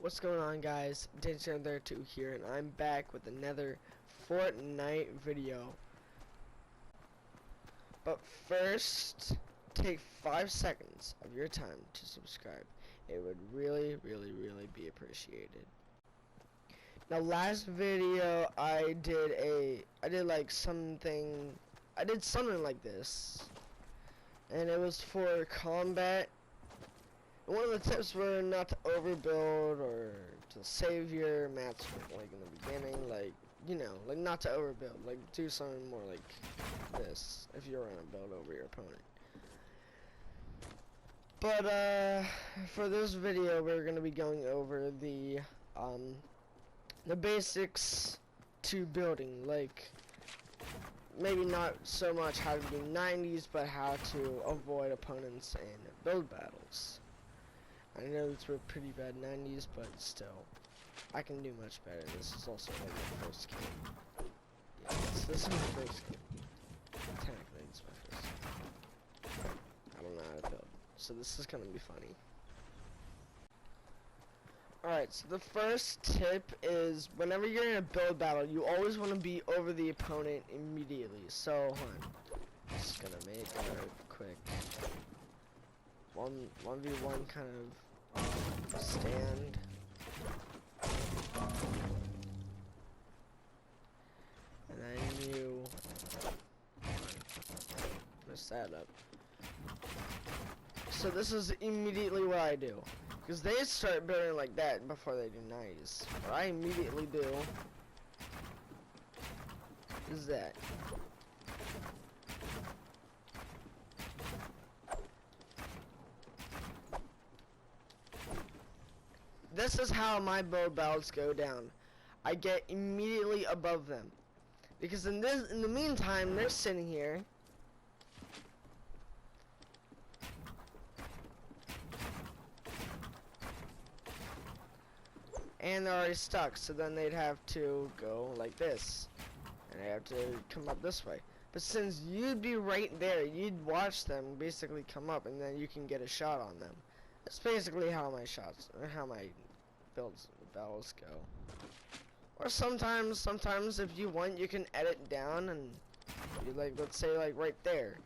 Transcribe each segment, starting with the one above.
What's going on, guys? Danger2 here, and I'm back with another Fortnite video. But first, take 5 seconds of your time to subscribe. It would really be appreciated. Now, last video I did something like this, and it was for combat. One of the tips were not to overbuild or to save your mats like in the beginning, like, you know, like not to overbuild, like do something more like this if you're gonna build over your opponent. But for this video we're gonna be going over the basics to building, like maybe not so much how to do 90s, but how to avoid opponents in build battles. I know it's a pretty bad 90s, but still, I can do much better. This is also like my first game. Yeah, this is my first game. Technically, it's my first game. I don't know how to build, so this is gonna be funny. Alright, so the first tip is whenever you're in a build battle, you always want to be over the opponent immediately. So, hold on. Just gonna make a quick 1v1 kind of stand. And then you mess that up. So this is immediately what I do. Because they start building like that before they do 90s. What I immediately do is that. This is how my build battles go down. I get immediately above them. Because in the meantime, they're sitting here. And they're already stuck, so then they'd have to go like this. And they have to come up this way. But since you'd be right there, you'd watch them basically come up, and then you can get a shot on them. That's basically how my battles go. Or sometimes if you want, you can edit down and you like, let's say like right there.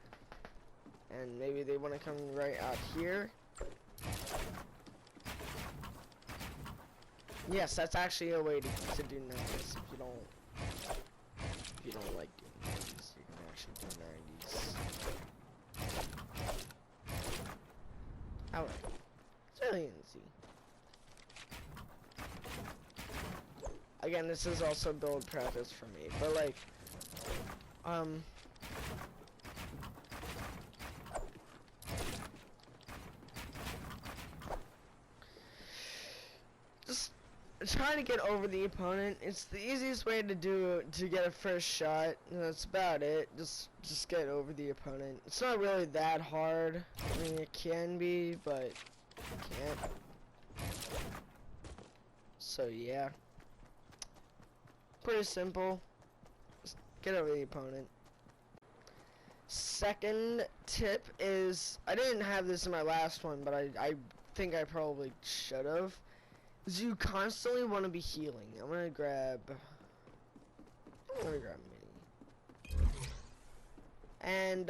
And maybe they want to come right out here. Yes, that's actually a way to do 90s. If you don't like doing 90s, you can actually do 90s. Alright. It's really easy. Again, this is also build practice for me, but like, just trying to get over the opponent. It's the easiest way to get a first shot. That's about it. Just get over the opponent. It's not really that hard. I mean, it can be, but it can't. So yeah, pretty simple. Just get over the opponent. Second tip is, I didn't have this in my last one, but I think I probably should have. Is you constantly want to be healing. I'm gonna grab mini. And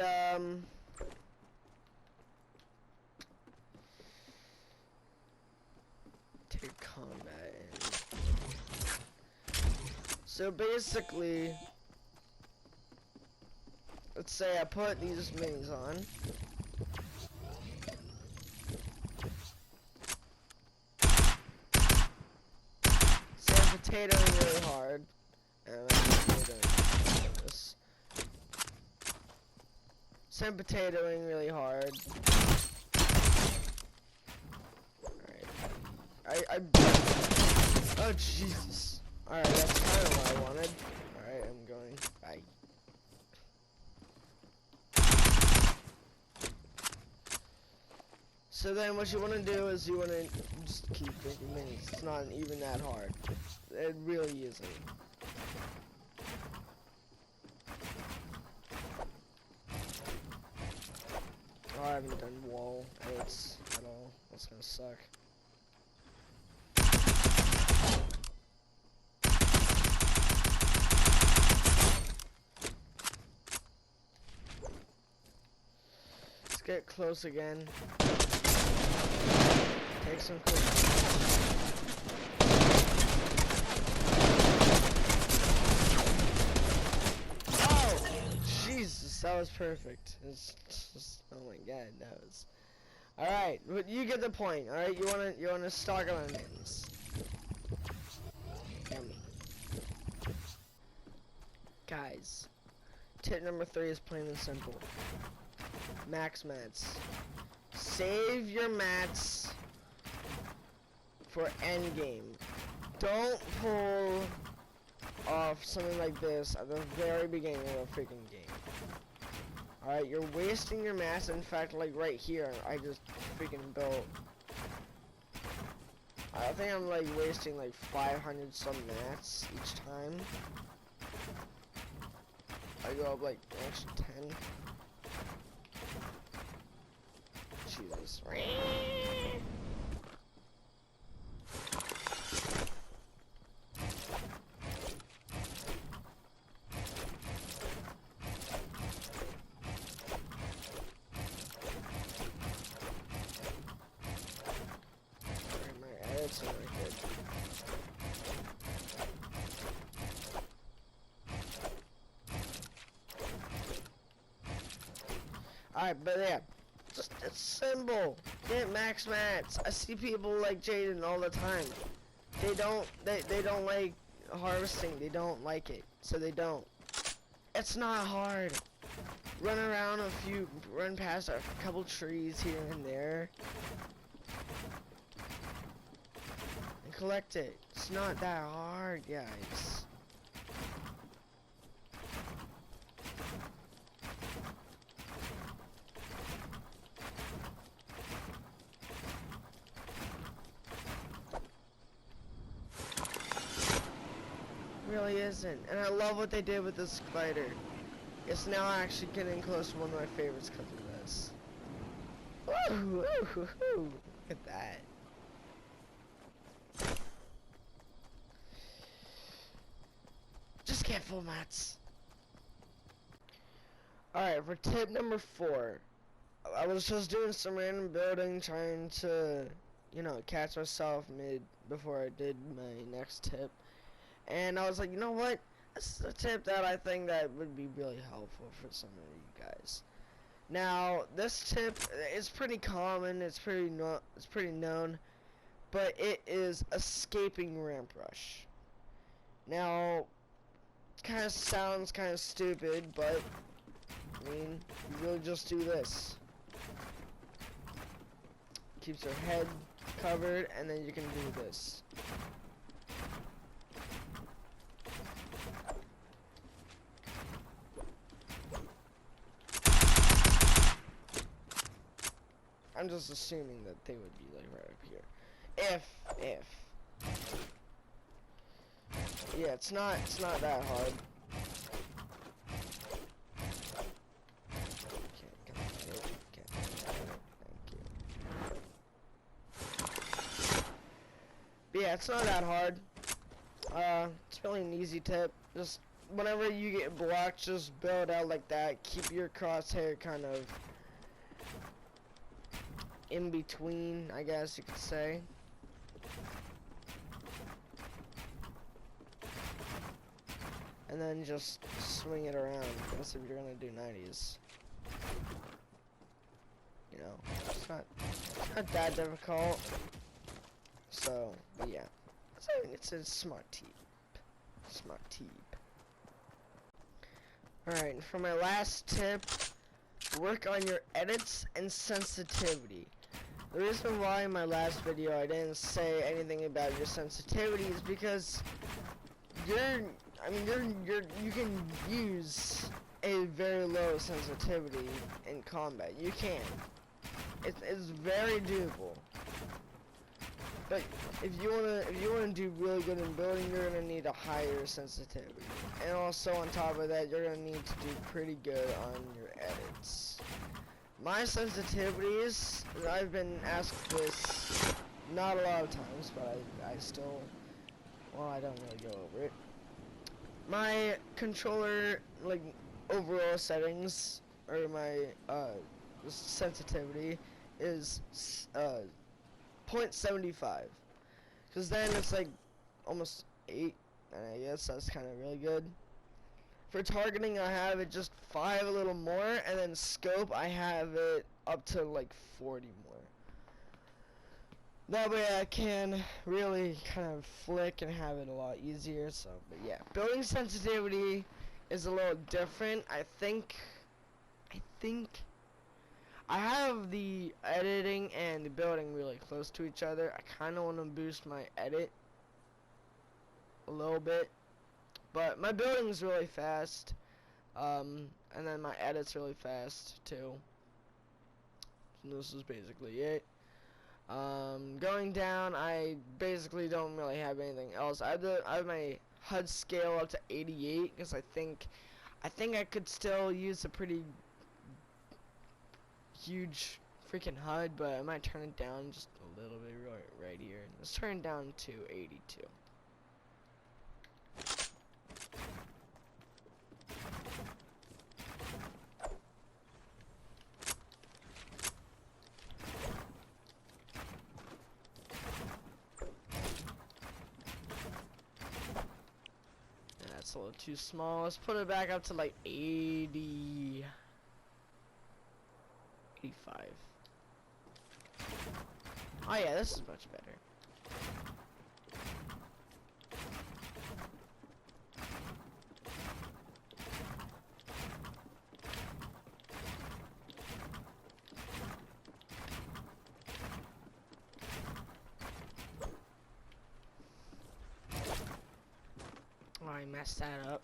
take combat in. So basically, let's say I put these minis on. Potatoing really hard, and I'm potatoing this. So I'm potatoing really hard. Alright. Oh Jesus. Alright, that's kind of what I wanted. Alright, I'm going. Bye. So then what you want to do is you want to just keep drinking minis. It's not even that hard. It really isn't. Oh, I haven't done wall edits at all. That's gonna suck. get close again. Take some quick. Oh! Jesus, that was perfect. It's just, oh my god, that was... Alright, but you get the point, alright? You wanna stock on onions. Yummy. Guys, tip number 3 is plain and simple. Max mats. Save your mats for endgame. Don't pull off something like this at the very beginning of a freaking game. Alright, you're wasting your mats. In fact, like right here, I just freaking built. I think I'm like wasting like 500 some mats each time. I go up like an extra 10. Jesus. My edits are like good. Alright, but yeah, just it's simple. Get max mats. I see people like Jaden all the time. They don't like harvesting. They don't like it, so they don't. It's not hard. Run around run past a couple trees here and there, and collect it. It's not that hard, guys. Really isn't, and I love what they did with this spider. It's now actually getting close to one of my favorites because of this. Woo, woo, woo, woo. Look at that. Just get full mats. Alright, for tip number 4. I was just doing some random building, trying to, you know, catch myself before I did my next tip. And I was like, you know what? This is a tip that I think that would be really helpful for some of you guys. Now, this tip is pretty common. It's pretty known, but it is escaping ramp rush. Now, it kind of sounds kind of stupid, but I mean, you really just do this. Keeps your head covered, and then you can do this. I'm just assuming that they would be like right up here. If. Yeah, it's not that hard. But yeah, it's not that hard. It's really an easy tip. Just whenever you get blocked, just build out like that. Keep your crosshair kind of in between, I guess you could say. And then just swing it around. That's if you're gonna do 90s. You know, it's not that difficult. So, but yeah, it's a smart tip. Smart tip. Alright, for my last tip, work on your edits and sensitivity. The reason why in my last video I didn't say anything about your sensitivity is because you can use a very low sensitivity in combat. You can. It's very doable. But if you wanna do really good in building, you're gonna need a higher sensitivity. And also on top of that, you're gonna need to do pretty good on your edits. My sensitivities, I've been asked this not a lot of times, but I still, well, I don't really go over it. My controller, like, overall settings, or my, sensitivity is 0.75, because then it's like almost 8, and I guess that's kind of really good. For targeting, I have it just 5 a little more, and then scope, I have it up to like 40 more. That way I can really kind of flick and have it a lot easier. So, but yeah, building sensitivity is a little different. I think I have the editing and the building really close to each other. I kind of want to boost my edit a little bit, but my building is really fast, and then my edit's really fast too. So this is basically it. Going down, I basically don't really have anything else. I have my HUD scale up to 88 because I think I could still use a pretty huge freaking HUD, but I might turn it down just a little bit right here. Let's turn it down to 82. That's a little too small. Let's put it back up to like 80. 85. Oh yeah, this is much better. Oh, I messed that up.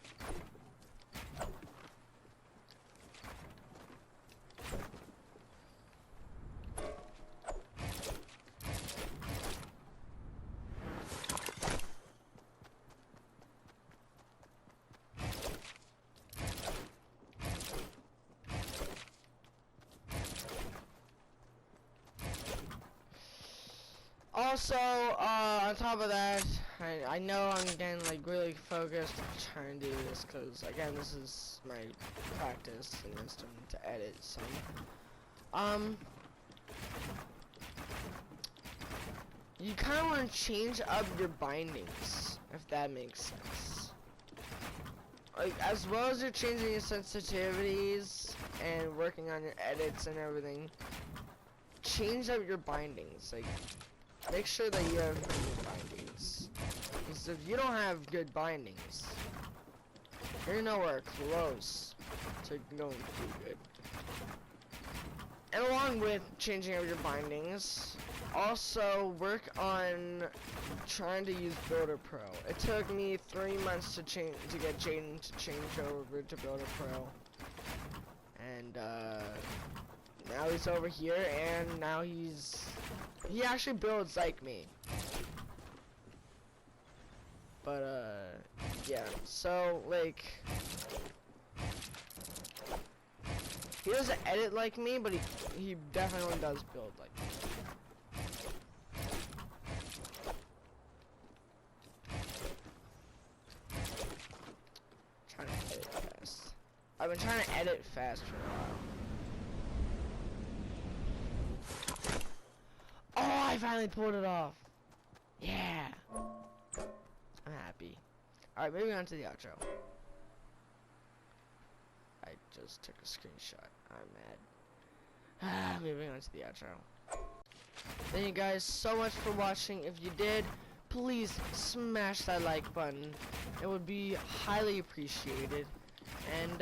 Also, on top of that, I know I'm getting like really focused on trying to do this because again, this is my practice and I'm starting to edit some. You kind of want to change up your bindings, if that makes sense. Like, as well as you're changing your sensitivities and working on your edits and everything, change up your bindings. Like, make sure that you have good bindings. Because if you don't have good bindings, you're nowhere close to going to do good. And along with changing up your bindings, also work on trying to use Builder Pro. It took me 3 months to get Jaden to change over to Builder Pro. And now he's over here, and now he actually builds like me. But yeah, so like he doesn't edit like me, but he definitely does build like me. Trying to edit fast. I've been trying to edit fast for a while. Oh, I finally pulled it off. Yeah. I'm happy. Alright, moving on to the outro. I just took a screenshot. I'm mad. Moving on to the outro. Thank you guys so much for watching. If you did, please smash that like button. It would be highly appreciated. And